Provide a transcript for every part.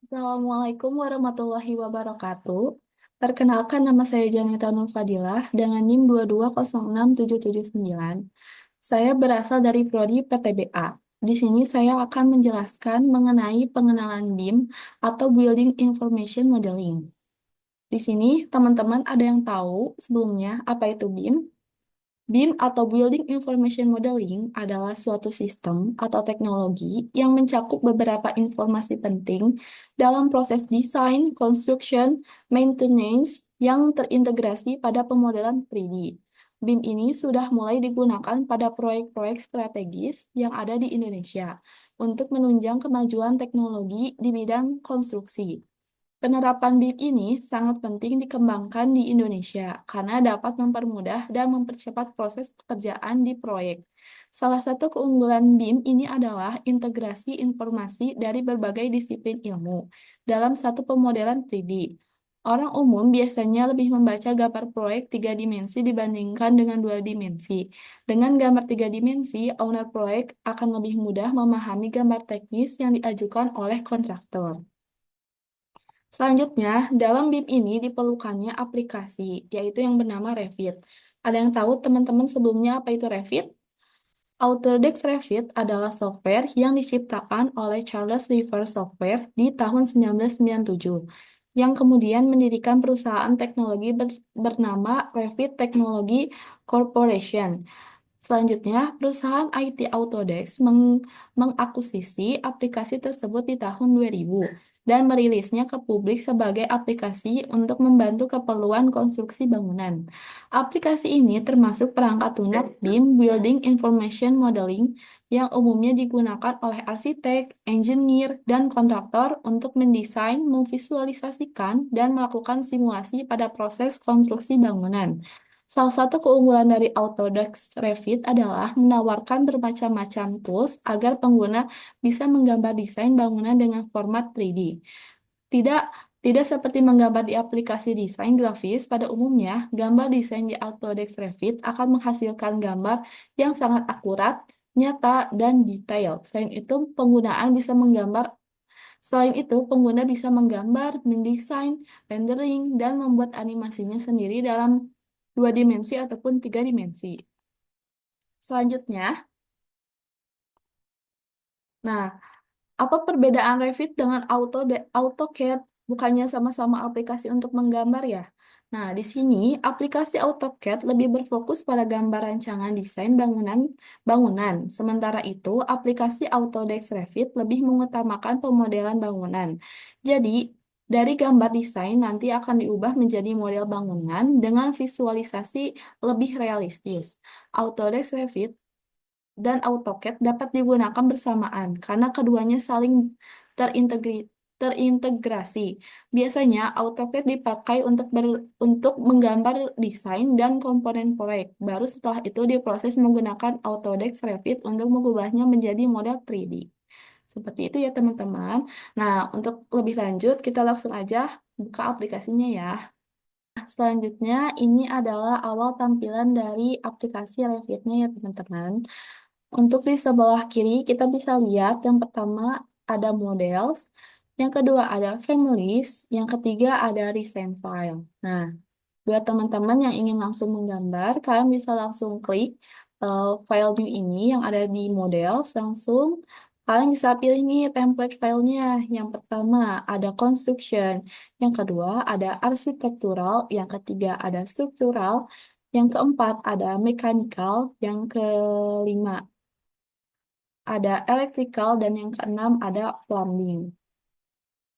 Assalamualaikum warahmatullahi wabarakatuh. Perkenalkan nama saya Janita Nur Fadilah dengan NIM 2206779. Saya berasal dari Prodi PTBA. Di sini saya akan menjelaskan mengenai pengenalan BIM atau Building Information Modeling. Di sini teman-teman ada yang tahu sebelumnya apa itu BIM? BIM atau Building Information Modeling adalah suatu sistem atau teknologi yang mencakup beberapa informasi penting dalam proses desain, construction, maintenance yang terintegrasi pada pemodelan 3D. BIM ini sudah mulai digunakan pada proyek-proyek strategis yang ada di Indonesia untuk menunjang kemajuan teknologi di bidang konstruksi. Penerapan BIP ini sangat penting dikembangkan di Indonesia karena dapat mempermudah dan mempercepat proses pekerjaan di proyek. Salah satu keunggulan BIM ini adalah integrasi informasi dari berbagai disiplin ilmu dalam satu pemodelan 3D. Orang umum biasanya lebih membaca gambar proyek tiga dimensi dibandingkan dengan dua dimensi. Dengan gambar tiga dimensi, owner proyek akan lebih mudah memahami gambar teknis yang diajukan oleh kontraktor. Selanjutnya, dalam BIM ini diperlukannya aplikasi, yaitu yang bernama Revit. Ada yang tahu teman-teman sebelumnya apa itu Revit? Autodesk Revit adalah software yang diciptakan oleh Charles River Software di tahun 1997, yang kemudian mendirikan perusahaan teknologi bernama Revit Technology Corporation. Selanjutnya, perusahaan IT Autodesk mengakuisisi aplikasi tersebut di tahun 2000 dan merilisnya ke publik sebagai aplikasi untuk membantu keperluan konstruksi bangunan. Aplikasi ini termasuk perangkat lunak BIM Building Information Modeling yang umumnya digunakan oleh arsitek, engineer, dan kontraktor untuk mendesain, memvisualisasikan, dan melakukan simulasi pada proses konstruksi bangunan. Salah satu keunggulan dari Autodesk Revit adalah menawarkan bermacam-macam tools agar pengguna bisa menggambar desain bangunan dengan format 3D. Tidak tidak seperti menggambar di aplikasi desain grafis, pada umumnya gambar desain di Autodesk Revit akan menghasilkan gambar yang sangat akurat, nyata, dan detail. Selain itu, pengguna bisa menggambar, mendesain, rendering, dan membuat animasinya sendiri dalam dua dimensi ataupun tiga dimensi. Selanjutnya, nah, apa perbedaan Revit dengan AutoCAD? Bukannya sama-sama aplikasi untuk menggambar ya? Nah, di sini aplikasi AutoCAD lebih berfokus pada gambar rancangan desain bangunan. Sementara itu, aplikasi Autodesk Revit lebih mengutamakan pemodelan bangunan. Jadi, dari gambar desain nanti akan diubah menjadi model bangunan dengan visualisasi lebih realistis. Autodesk Revit dan AutoCAD dapat digunakan bersamaan karena keduanya saling terintegrasi. Biasanya AutoCAD dipakai untuk menggambar desain dan komponen proyek. Baru setelah itu diproses menggunakan Autodesk Revit untuk mengubahnya menjadi model 3D. Seperti itu ya teman-teman. Nah, untuk lebih lanjut kita langsung aja buka aplikasinya ya. Selanjutnya, ini adalah awal tampilan dari aplikasi Revit-nya ya teman-teman. Untuk di sebelah kiri, kita bisa lihat yang pertama ada models, yang kedua ada families, yang ketiga ada recent file. Nah, buat teman-teman yang ingin langsung menggambar, kalian bisa langsung klik file new ini yang ada di models, langsung kalian bisa pilih nih template filenya. Yang pertama ada construction, yang kedua ada architectural, yang ketiga ada structural, yang keempat ada mechanical, yang kelima ada electrical, dan yang keenam ada plumbing.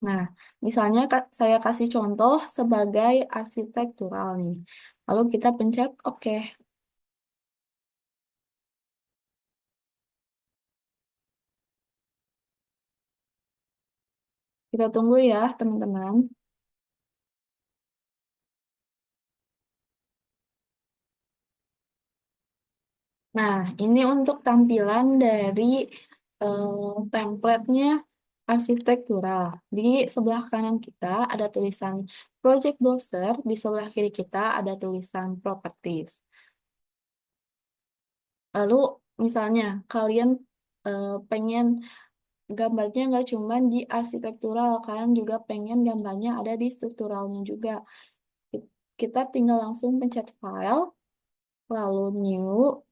Nah, misalnya saya kasih contoh sebagai arsitektural nih. Lalu kita pencet OK. Kita tunggu ya, teman-teman. Nah, ini untuk tampilan dari template-nya arsitektural. Di sebelah kanan kita ada tulisan Project Browser, di sebelah kiri kita ada tulisan Properties. Lalu, misalnya kalian pengen gambarnya nggak cuma di arsitektural, kalian juga pengen gambarnya ada di strukturalnya juga. Kita tinggal langsung pencet file, lalu new,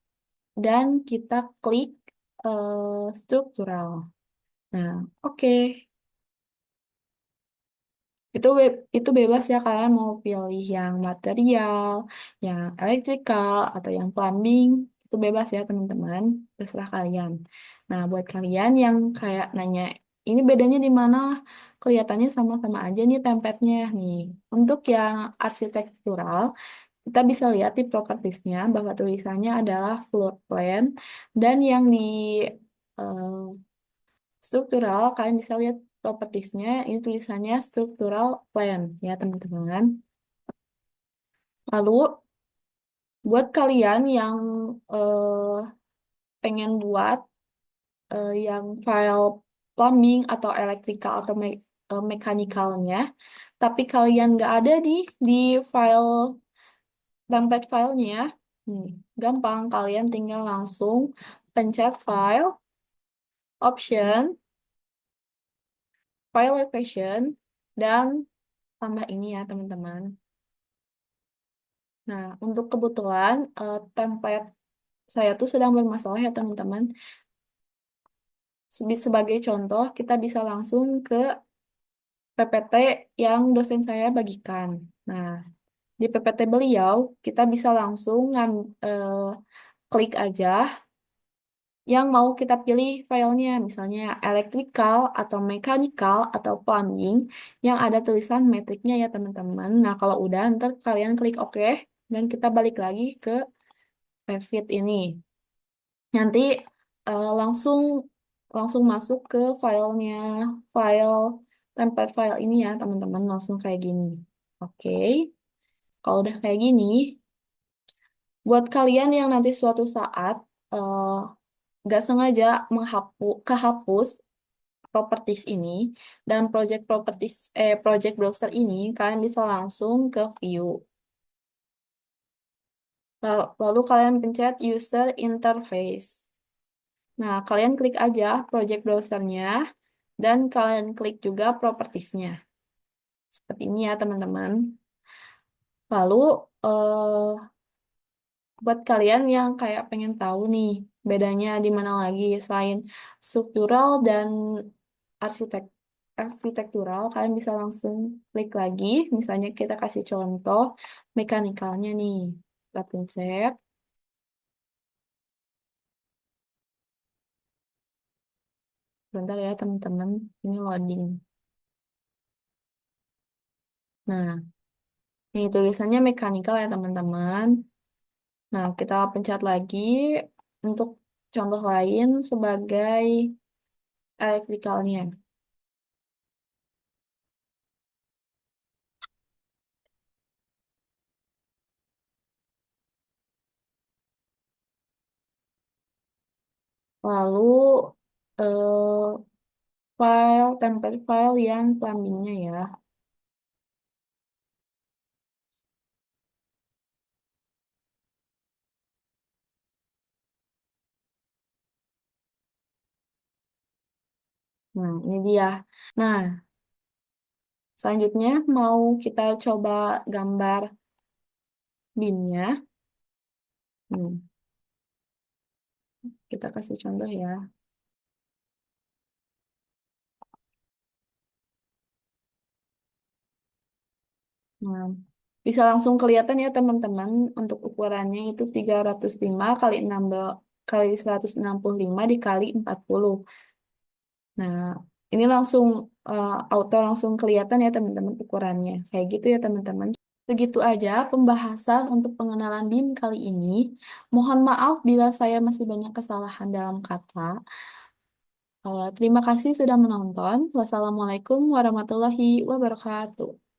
dan kita klik struktural. Nah, oke. Itu bebas ya kalian mau pilih yang material, yang electrical, atau yang plumbing. Itu bebas ya teman-teman, terserah kalian. Nah, buat kalian yang kayak nanya, ini bedanya di mana? Kelihatannya sama-sama aja nih template-nya nih. Untuk yang arsitektural, kita bisa lihat di propertiesnya bahwa tulisannya adalah floor plan, dan yang di eh, struktural, kalian bisa lihat propertiesnya, ini tulisannya structural plan ya teman-teman. Lalu buat kalian yang eh, pengen buat yang file plumbing atau electrical atau mechanical-nya, tapi kalian nggak ada di file template filenya, hmm, gampang kalian tinggal langsung pencet file, option, file location, dan tambah ini ya teman-teman. Nah, untuk kebetulan template saya tuh sedang bermasalah ya teman-teman. Sebagai contoh, kita bisa langsung ke PPT yang dosen saya bagikan. Nah, di PPT beliau, kita bisa langsung klik aja yang mau kita pilih filenya, misalnya electrical atau mechanical atau plumbing yang ada tulisan metriknya ya teman-teman. Nah, kalau udah, ntar kalian klik OK, dan kita balik lagi ke Revit ini. Nanti langsung langsung masuk ke filenya, file template file ini ya teman-teman, langsung kayak gini. Oke, kalau udah kayak gini, buat kalian yang nanti suatu saat eh, nggak sengaja kehapus properties ini dan project browser ini, kalian bisa langsung ke view. Lalu kalian pencet user interface. Nah, kalian klik aja project browsernya dan kalian klik juga propertiesnya. Seperti ini ya, teman-teman. Lalu, buat kalian yang kayak pengen tahu nih, bedanya di mana lagi selain struktural dan arsitek arsitektural, kalian bisa langsung klik lagi. Misalnya kita kasih contoh mekanikalnya nih. Kita pencet. Bentar ya, teman-teman. Ini loading. Nah, ini tulisannya mekanikal ya, teman-teman. Nah, kita pencet lagi untuk contoh lain sebagai elektrikalnya. Lalu template file yang plumbingnya ya. Nah, ini dia. Nah, selanjutnya mau kita coba gambar BIM-nya. Hmm, kita kasih contoh ya. Nah, bisa langsung kelihatan ya teman-teman untuk ukurannya itu 305 kali 16 kali 165 dikali 40. Nah, ini langsung auto langsung kelihatan ya teman-teman ukurannya. Kayak gitu ya teman-teman. Begitu aja pembahasan untuk pengenalan BIM kali ini. Mohon maaf bila saya masih banyak kesalahan dalam kata. Terima kasih sudah menonton. Wassalamualaikum warahmatullahi wabarakatuh.